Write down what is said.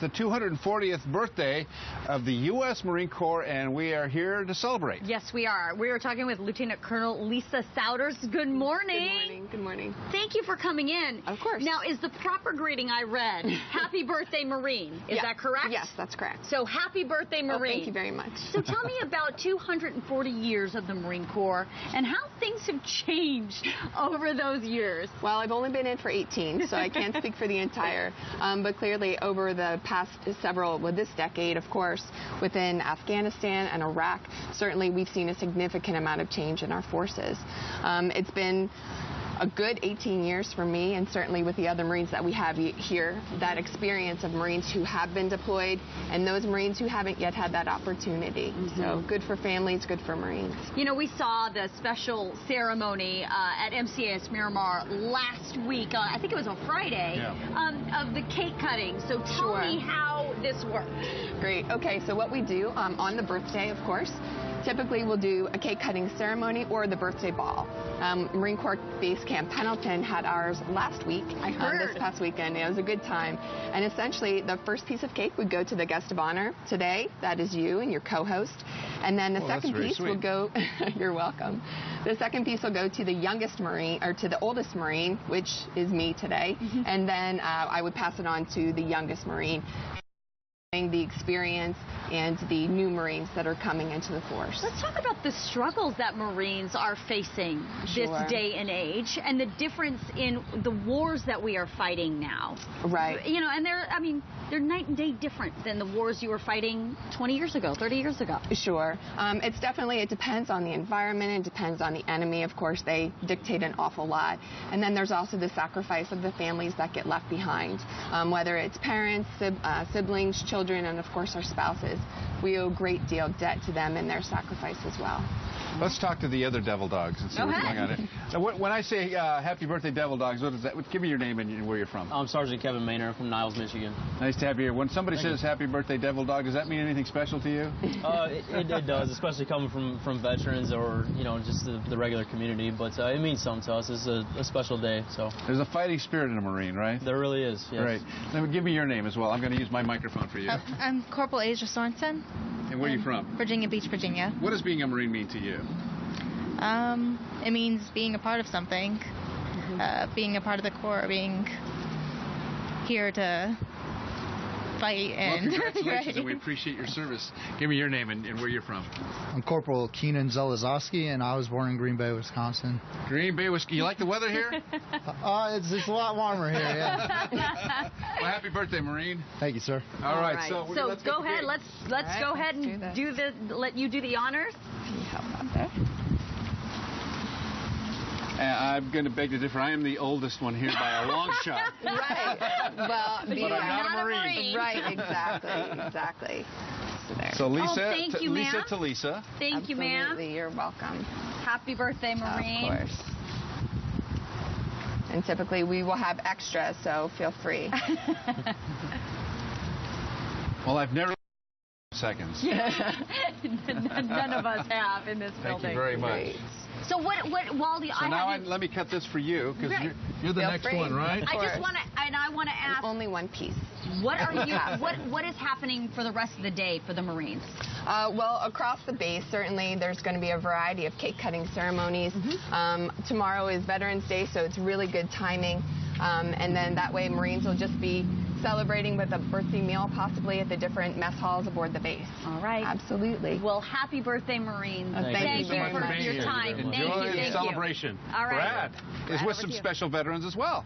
the 240th birthday of the U.S. Marine Corps, and we are here to celebrate. Yes, we are. We are talking with Lieutenant Colonel Lisa Souders. Good morning. Good morning. Good morning. Thank you for coming in. Of course. Now, is the proper greeting I read, Happy Birthday Marine? Is that correct? Yes, that's correct. So, Happy Birthday Marine. Oh, thank you very much. So, tell me about 240 years of the Marine Corps and how things have changed over those years. Well, I've only been in for 18, so I can't speak for the entire. But clearly, over the past this decade, of course, within Afghanistan and Iraq, certainly we've seen a significant amount of change in our forces. It's been a good 18 years for me, and certainly with the other Marines that we have here, that experience of Marines who have been deployed and those Marines who haven't yet had that opportunity. So good for families, good for Marines. You know, we saw the special ceremony at MCAS Miramar last week, I think it was on Friday, of the cake cutting. So tell me how this works. Great. Okay, so what we do on the birthday, of course, typically we'll do a cake cutting ceremony or the birthday ball. Marine Corps Base Camp Pendleton had ours last week. I heard. This past weekend. It was a good time. And essentially, the first piece of cake would go to the guest of honor today. That is you and your co-host. And then the second piece will go, you're welcome. The second piece will go to the youngest Marine, or to the oldest Marine, which is me today. And then I would pass it on to the youngest Marine. The experience and the new Marines that are coming into the force. Let's talk about the struggles that Marines are facing this day and age, and the difference in the wars that we are fighting now. Right. You know, and they're night and day different than the wars you were fighting 20 years ago, 30 years ago. Sure. It depends on the environment, it depends on the enemy. Of course, they dictate an awful lot. And then there's also the sacrifice of the families that get left behind, whether it's parents, siblings, children, and of course our spouses. We owe a great deal of debt to them and their sacrifice as well. Let's talk to the other devil dogs and see what's going on. Now, when I say happy birthday, devil dogs, what is that? Give me your name and where you're from. I'm Sergeant Kevin Maynard from Niles, Michigan. Nice to have you here. When somebody says happy birthday, devil dog, does that mean anything special to you? It does, especially coming from veterans or just the regular community. But it means something to us. It's a special day. So there's a fighting spirit in a Marine, right? There really is. Yes. Right. Now, give me your name as well. I'm going to use my microphone for you. I'm Corporal Asia Sorenson. And where are you from? Virginia Beach, Virginia. What does being a Marine mean to you? It means being a part of something, being a part of the Corps, being here to fight. And well, congratulations, and we appreciate your service. Give me your name and where you're from. I'm Corporal Keenan Zelazoski, and I was born in Green Bay, Wisconsin. Green Bay, Wisconsin. You like the weather here? It's a lot warmer here, yeah. Well, happy birthday, Marine. Thank you, sir. All right. So go ahead. Let's go ahead and let you do the honors. How about that? I'm going to beg to differ. I am the oldest one here by a long shot. Right. Well, but I'm not a Marine. Right, exactly. So Lisa, thank you, Lisa to Lisa. Thank you, ma'am. Absolutely, you're welcome. Happy birthday, Marine. Of course. And typically we will have extras, so feel free. Well, I've never seconds. None of us have in this building. Thank you very much. Great. So let me cut this for you, because you're the next one, right? I want to ask. Only one piece. What is happening for the rest of the day for the Marines? Well, across the base, certainly there's going to be a variety of cake cutting ceremonies. Tomorrow is Veterans Day, so it's really good timing. And then that way Marines will just be celebrating with a birthday meal, possibly at the different mess halls aboard the base. All right. Absolutely. Well, happy birthday, Marines. Thank you for your time. Enjoy the celebration. All right. Brad is with some special veterans as well.